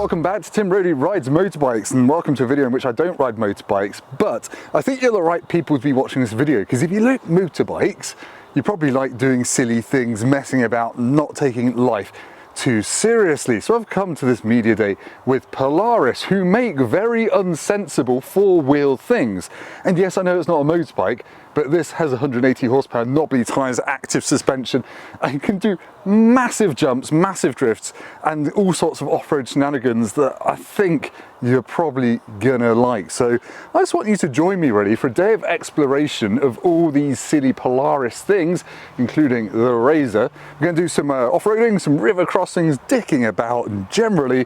welcome back to Tim Roddy Rides Motorbikes, and welcome to a video in which I don't ride motorbikes, but I think you're the right people to be watching this video, because if you like motorbikes, you probably like doing silly things, messing about, not taking life too seriously. So I've come to this media day with Polaris, who make very unsensible four-wheel things. And yes, I know it's not a motorbike, but this has 180 horsepower, knobbly tyres, active suspension, and can do massive jumps, massive drifts, and all sorts of off-road shenanigans that I think you're probably gonna like. So I just want you to join me really for a day of exploration of all these silly Polaris things, including the RZR. We're gonna do some off-roading, some river crossings, dicking about, and generally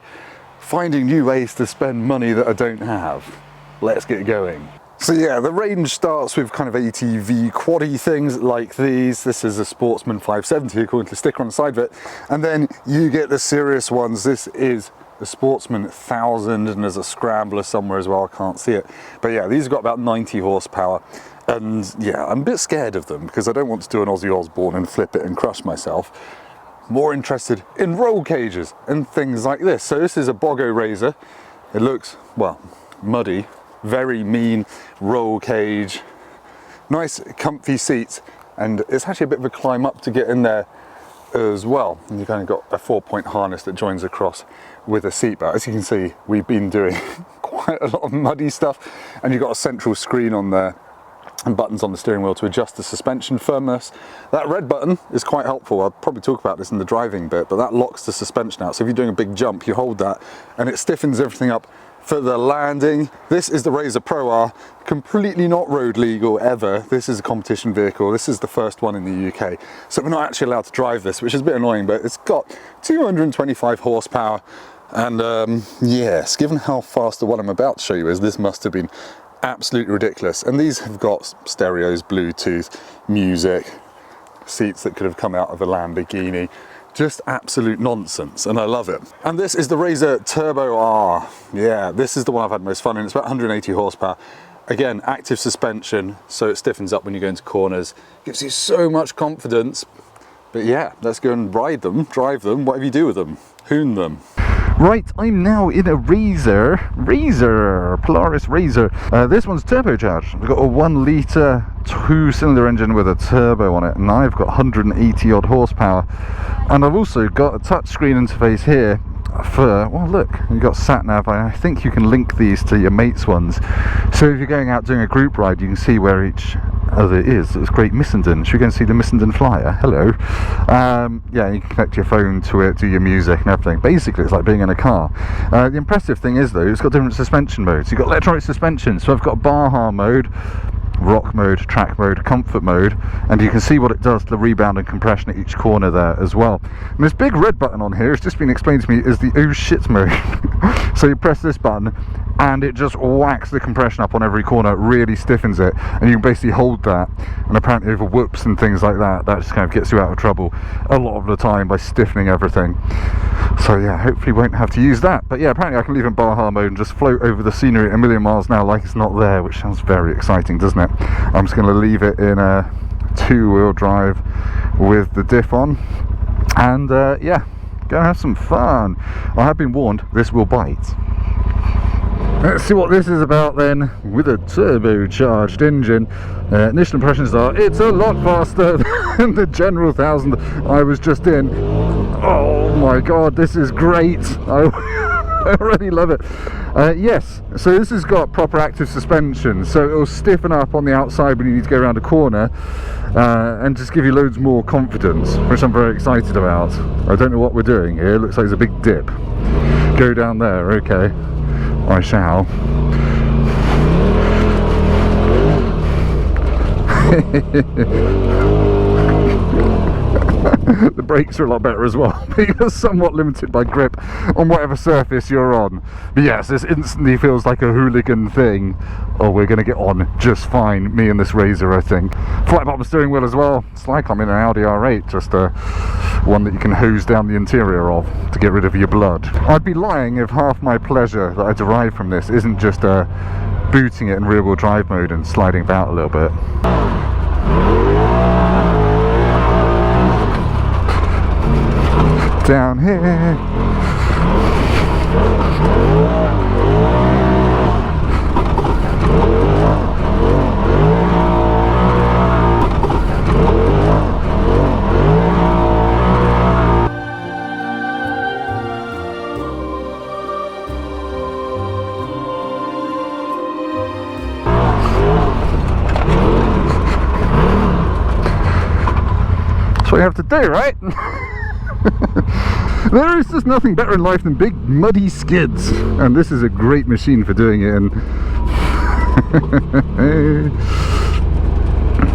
finding new ways to spend money that I don't have. Let's get going. So yeah, the range starts with kind of ATV quaddy things like these. This is a Sportsman 570 according to the sticker on the side of it. And then you get the serious ones. This is the Sportsman 1000, and there's a Scrambler somewhere as well, I can't see it. But yeah, these have got about 90 horsepower. And yeah, I'm a bit scared of them because I don't want to do an Ozzy Osbourne and flip it and crush myself. More interested in roll cages and things like this. So this is a Bogo RZR. It looks, well, muddy. Very mean roll cage, nice comfy seats, and it's actually a bit of a climb up to get in there as well. And you've kind of got a 4-point harness that joins across with a seat belt. As you can see, we've been doing quite a lot of muddy stuff, and you've got a central screen on there and buttons on the steering wheel to adjust the suspension firmness. That red button is quite helpful. I'll probably talk about this in the driving bit, but that locks the suspension out. So if you're doing a big jump, you hold that and it stiffens everything up for the landing. This is the RZR Pro R, completely not road legal ever. This is a competition vehicle. This is the first one in the UK. So we're not actually allowed to drive this, which is a bit annoying, but it's got 225 horsepower. And yes, given how fast the one I'm about to show you is, this must have been absolutely ridiculous. And these have got stereos, Bluetooth, music, seats that could have come out of a Lamborghini. Just absolute nonsense, and I love it. And this is the RZR Turbo R. Yeah, this is the one I've had most fun in. It's about 180 horsepower. Again, active suspension, so it stiffens up when you go into corners. Gives you so much confidence. But yeah, let's go and ride them, drive them, whatever you do with them. Hoon them. Right, I'm now in a RZR, Polaris RZR. This one's turbocharged. I've got a 1 litre 2-cylinder engine with a turbo on it, and I've got 180 odd horsepower. And I've also got a touchscreen interface here for, well look, you've got sat nav. I think you can link these to your mates' ones. So if you're going out doing a group ride, you can see where each other is. It's Great Missenden. Should we go and see the Missenden Flyer? Hello. Yeah, you can connect your phone to it, do your music and everything. Basically, it's like being in a car. The impressive thing is though, it's got different suspension modes. You've got electronic suspension, so I've got Baja mode, rock mode, track mode, comfort mode, and you can see what it does to the rebound and compression at each corner there as well. And this big red button on here has just been explained to me is the oh shit mode. So you press this button and it just whacks the compression up on every corner, it really stiffens it, and you can basically hold that, and apparently over whoops and things like that, that just kind of gets you out of trouble a lot of the time by stiffening everything. So yeah, hopefully won't have to use that. But yeah, apparently I can leave in Baja mode and just float over the scenery at 1,000,000 miles an hour like it's not there, which sounds very exciting, doesn't it? I'm just going to leave it in a 2-wheel drive with the diff on, and yeah, go have some fun. I have been warned, this will bite. Let's see what this is about then, with a turbocharged engine. Initial impressions are, it's a lot faster than the general 1000 I was just in. Oh my god, this is great. I already love it. Yes, so this has got proper active suspension, so it'll stiffen up on the outside when you need to go around a corner, and just give you loads more confidence, which I'm very excited about. I don't know what we're doing here, it looks like there's a big dip. Go down there, okay. I shall. The brakes are a lot better as well, but you're somewhat limited by grip on whatever surface you're on. But yes, this instantly feels like a hooligan thing. Oh, we're going to get on just fine, me and this RZR, I think. Flat bottom steering wheel as well. It's like I'm in an Audi R8, just one that you can hose down the interior of to get rid of your blood. I'd be lying if half my pleasure that I derive from this isn't just booting it in rear-wheel drive mode and sliding about a little bit. Down here. have to do, right? There is just nothing better in life than big muddy skids, and this is a great machine for doing it in.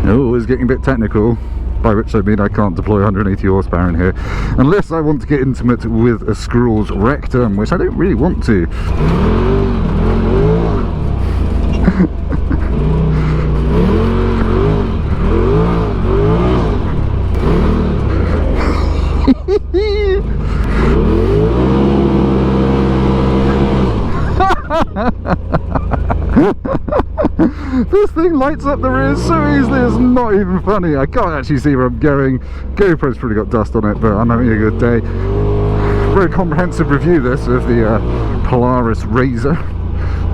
Oh, it's getting a bit technical, by which I mean I can't deploy 180 horsepower in here unless I want to get intimate with a squirrel's rectum, which I don't really want to. This thing lights up the rear so easily, it's not even funny. I can't actually see where I'm going. GoPro's probably got dust on it, but I'm having a good day. Very comprehensive review this of the Polaris RZR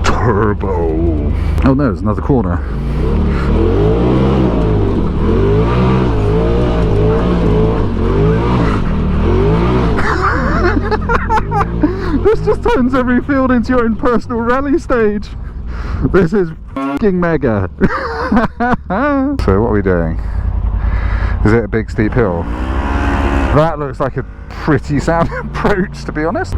Turbo. Oh no, there's another corner. This just turns every field into your own personal rally stage. This is f***ing mega. So what are we doing? Is it a big steep hill? That looks like a pretty sound approach, to be honest.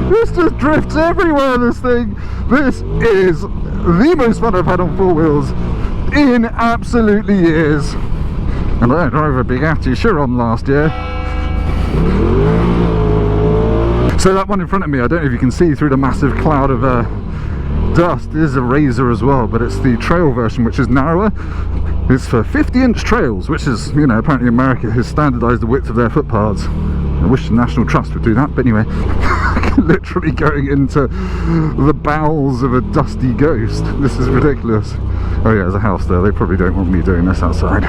This just drifts everywhere, this thing. This is the most fun I've had on four wheels in absolutely years. And I drove a Bugatti Chiron last year. So that one in front of me, I don't know if you can see through the massive cloud of dust, is a RZR as well, but it's the trail version, which is narrower. It's for 50-inch trails, which is, you know, apparently America has standardised the width of their footpaths. I wish the National Trust would do that, but anyway. Literally going into the bowels of a dusty ghost. This is ridiculous. Oh yeah, there's a house there. They probably don't want me doing this outside. I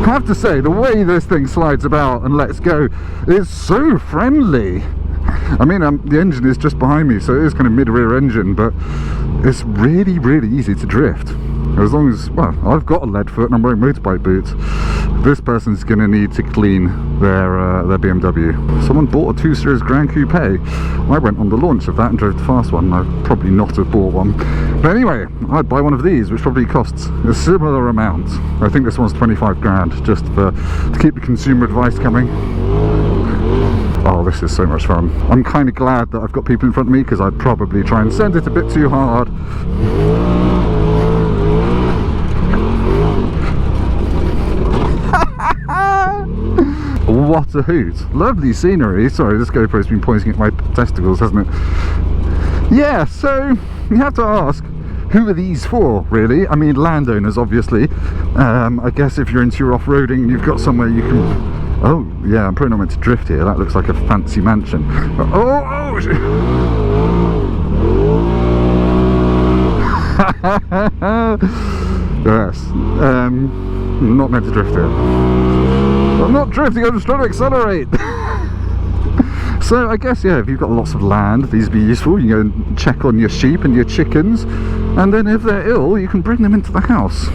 have to say, the way this thing slides about and lets go is so friendly. I mean, the engine is just behind me, so it is kind of mid-rear engine, but it's really, really easy to drift. As long as, well, I've got a lead foot and I'm wearing motorbike boots. This person's going to need to clean their BMW. Someone bought a 2 Series Grand Coupe. I went on the launch of that and drove the fast one. I'd probably not have bought one. But anyway, I'd buy one of these, which probably costs a similar amount. I think this one's 25 grand, just to keep the consumer advice coming. Oh, this is so much fun. I'm kind of glad that I've got people in front of me, because I'd probably try and send it a bit too hard. What a hoot. Lovely scenery. Sorry, this GoPro's been pointing at my testicles, hasn't it? Yeah, so you have to ask, who are these for, really? I mean, landowners, obviously. I guess if you're into your off-roading, you've got somewhere you can... Oh, yeah, I'm probably not meant to drift here. That looks like a fancy mansion. Oh! Yes. Not meant to drift here. I'm not drifting, I'm just trying to accelerate. So I guess, yeah, if you've got lots of land, these would be useful. You go and check on your sheep and your chickens, and then if they're ill, you can bring them into the house.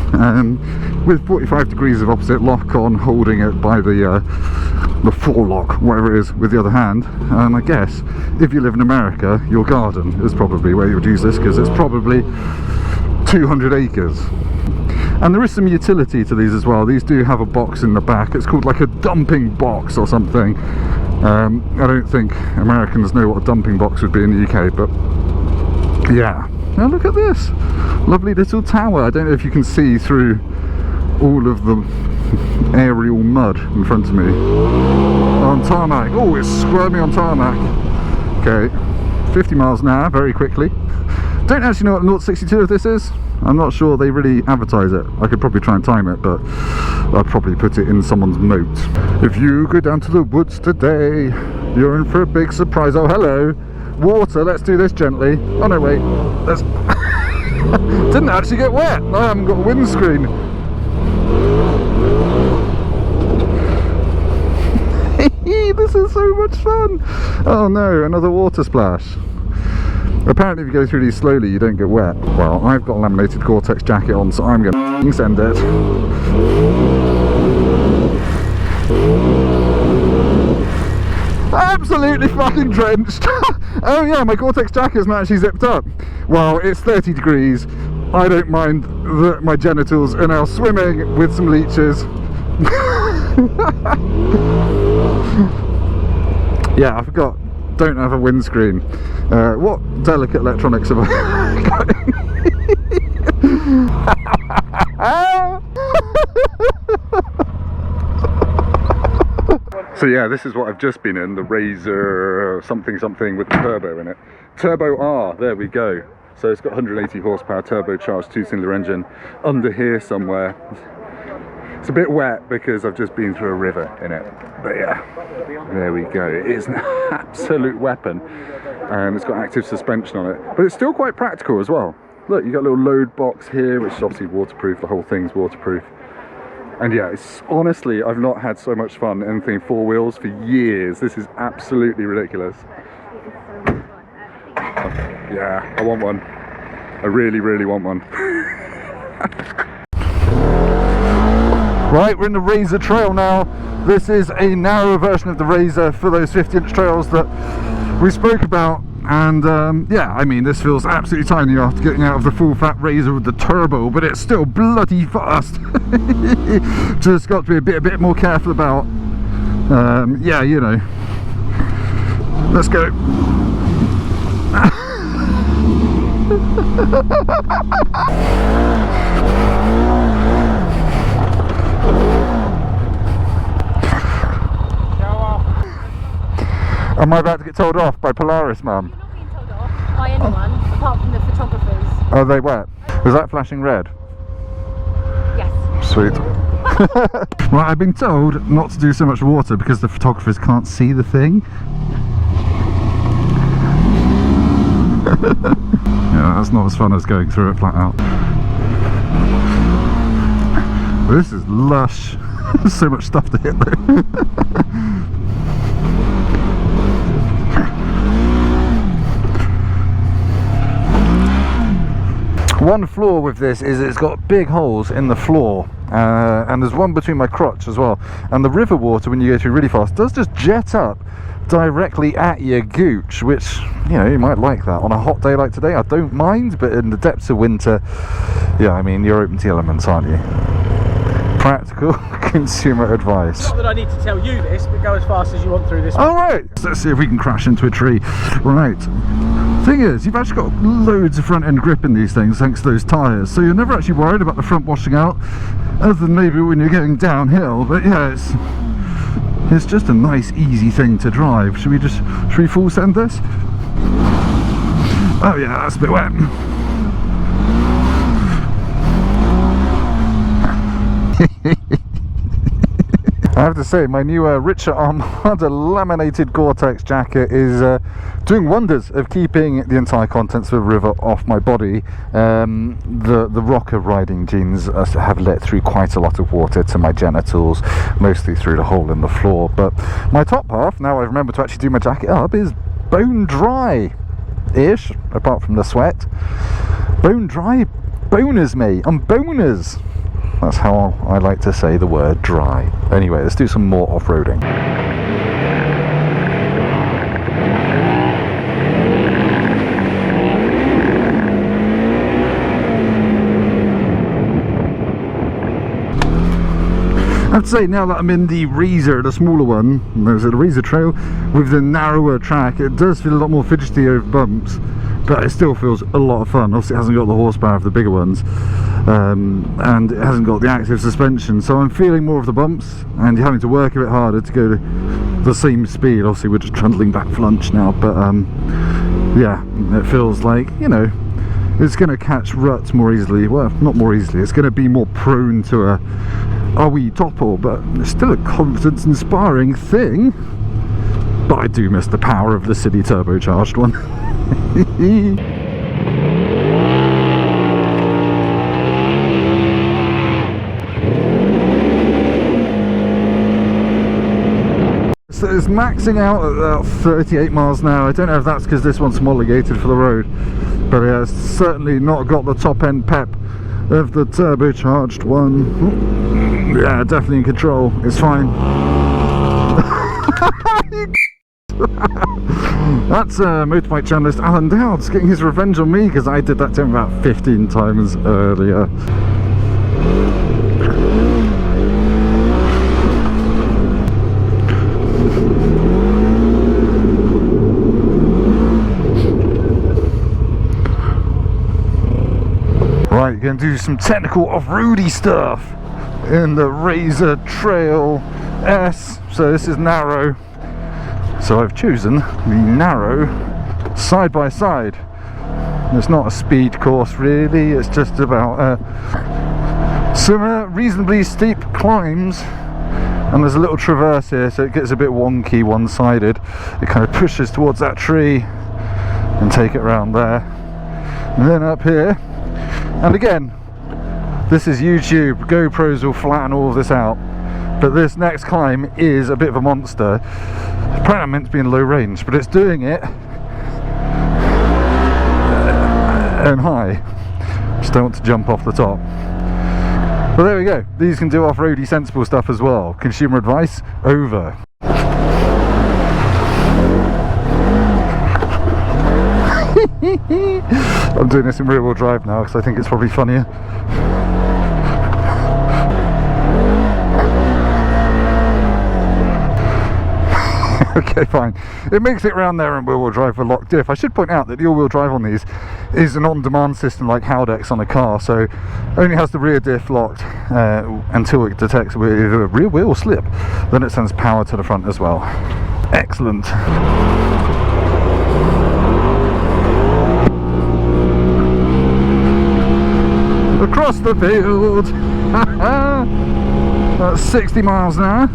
With 45 degrees of opposite lock on, holding it by the forelock, whatever it is, with the other hand. And I guess, if you live in America, your garden is probably where you would use this, because it's probably 200 acres. And there is some utility to these as well. These do have a box in the back. It's called like a dumping box or something. I don't think Americans know what a dumping box would be in the UK, but yeah. Now look at this lovely little tower. I don't know if you can see through all of the aerial mud in front of me. On tarmac. Oh, it's squirmy on tarmac. Okay, 50 miles an hour, very quickly. Don't actually know what 0-62 of this is. I'm not sure they really advertise it. I could probably try and time it, but I'd probably put it in someone's moat. If you go down to the woods today, you're in for a big surprise. Oh, hello. Water, let's do this gently. Oh no, wait. Let's... Didn't actually get wet. I haven't got a windscreen. This is so much fun. Oh no, another water splash. Apparently if you go through these slowly you don't get wet. Well, I've got a laminated Gore-Tex jacket on, so I'm gonna send it. Absolutely fucking drenched. Oh yeah, my Gore-Tex jacket is not actually zipped up. Well, it's 30 degrees. I don't mind that my genitals are now swimming with some leeches. Yeah, I forgot. Don't have a windscreen. What delicate electronics have I got? So yeah, this is what I've just been in, the RZR something with the turbo in it. Turbo R, there we go. So it's got 180 horsepower, turbocharged 2-cylinder engine under here somewhere. It's a bit wet because I've just been through a river in it. But yeah, there we go. It is an absolute weapon. And it's got active suspension on it. But it's still quite practical as well. Look, you got a little load box here, which is obviously waterproof. The whole thing's waterproof. And yeah, it's honestly, I've not had so much fun anything 4 wheels for years. This is absolutely ridiculous. Yeah, I want one. I really, really want one. Right, we're in the RZR Trail now. This is a narrower version of the RZR for those 50-inch trails that we spoke about. And yeah, I mean, this feels absolutely tiny after getting out of the full-fat RZR with the turbo, but it's still bloody fast. Just got to be a bit more careful about, yeah, you know. Let's go. Am I about to get told off by Polaris, Mum? You're not being told off by anyone, apart from the photographers. Are they wet? Was that flashing red? Yes. Sweet. Right, I've been told not to do so much water because the photographers can't see the thing. Yeah, that's not as fun as going through it flat out. This is lush. There's so much stuff to hit though. One flaw with this is it's got big holes in the floor, and there's one between my crotch as well, and the river water when you go through really fast does just jet up directly at your gooch, which, you know, you might like that on a hot day like today. I don't mind, but in the depths of winter, yeah, I mean, you're open to the elements, aren't you? Practical consumer advice. Not that I need to tell you this, but go as fast as you want through this. All right, let's see if we can crash into a tree. Right, thing is, you've actually got loads of front end grip in these things thanks to those tyres, so you're never actually worried about the front washing out, other than maybe when you're going downhill. But yeah, it's just a nice easy thing to drive. Should we full send this? Oh yeah, that's a bit wet. I have to say, my new richer Armada laminated Gore-Tex jacket is doing wonders of keeping the entire contents of the river off my body. The rocker riding jeans have let through quite a lot of water to my genitals, mostly through the hole in the floor. But my top half, now I've remembered to actually do my jacket up, is bone dry-ish, apart from the sweat. Bone dry boners me. I'm boners. That's how I like to say the word dry. Anyway, let's do some more off-roading. I have to say, now that I'm in the RZR, the smaller one, there's a RZR Trail with the narrower track, it does feel a lot more fidgety over bumps, but it still feels a lot of fun. Obviously it hasn't got the horsepower of the bigger ones, and it hasn't got the active suspension, so I'm feeling more of the bumps, and you're having to work a bit harder to go to the same speed. Obviously we're just trundling back for lunch now, but yeah, it feels like, you know, it's going to catch ruts more easily. Well, not more easily, it's going to be more prone to a wee topple, but it's still a confidence inspiring thing. But I do miss the power of the city turbocharged one. So it's maxing out at about 38 miles an hour. I don't know if that's because this one's homologated for the road, but yeah, it's certainly not got the top end pep of the turbocharged one. Yeah, definitely in control. It's fine. That's motorbike journalist Alan Dowds getting his revenge on me because I did that to him about 15 times earlier. Right, going to do some technical off-roady stuff in the RZR Trail S. So this is narrow. So I've chosen the narrow side by side. It's not a speed course really, it's just about some reasonably steep climbs, and there's a little traverse here, so it gets a bit wonky one-sided. It kind of pushes towards that tree and take it around there, and then up here. And again, this is YouTube, GoPros will flatten all of this out, but this next climb is a bit of a monster. Apparently meant to be in low range, but it's doing it and high. Just don't want to jump off the top. But there we go, these can do off-roady sensible stuff as well. Consumer advice over. I'm doing this in rear wheel drive now because I think it's probably funnier. Okay, fine. It makes it round there in wheel-wheel drive with locked diff. I should point out that the all-wheel drive on these is an on-demand system like Haldex on a car, so only has the rear diff locked until it detects a rear wheel slip. Then it sends power to the front as well. Excellent. Across the field. That's 60 miles an hour.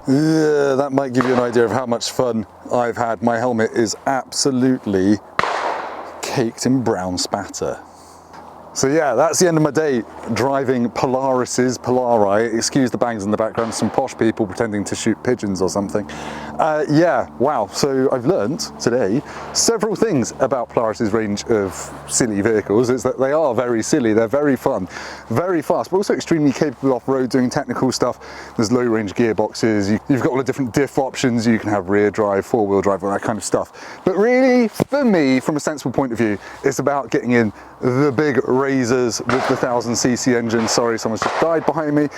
Yeah, that might give you an idea of how much fun I've had. My helmet is absolutely caked in brown spatter. So yeah, that's the end of my day driving Polaris's Polari. Excuse the bangs in the background, some posh people pretending to shoot pigeons or something. Yeah, wow, so I've learned today several things about Polaris's range of silly vehicles. It's that they are very silly, they're very fun, very fast, but also extremely capable off-road doing technical stuff. There's low range gearboxes, you've got all the different diff options, you can have rear drive, four-wheel drive, all that kind of stuff. But really, for me, from a sensible point of view, it's about getting in the big RZRs with the 1000cc engine. Sorry, someone's just died behind me.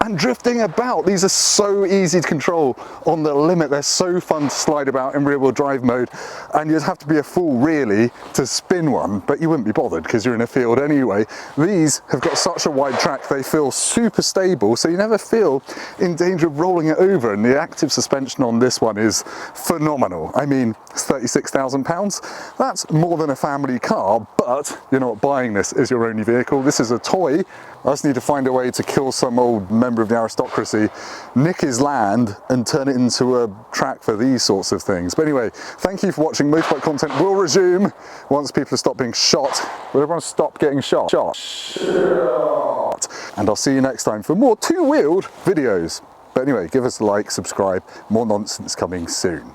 And drifting about. These are so easy to control on the limit. They're so fun to slide about in rear wheel drive mode, and you'd have to be a fool really to spin one, but you wouldn't be bothered because you're in a field anyway. These have got such a wide track, they feel super stable, so you never feel in danger of rolling it over, and the active suspension on this one is phenomenal. I mean, it's £36,000. That's more than a family car, but you're not buying this as your only vehicle. This is a toy. I just need to find a way to kill some old member of the aristocracy, nick his land and turn it into a track for these sorts of things. But anyway, thank you for watching. Motorbike content will resume once people have stopped being shot. Will everyone stop getting shot? And I'll see you next time for more two-wheeled videos. But anyway, give us a like, subscribe, more nonsense coming soon.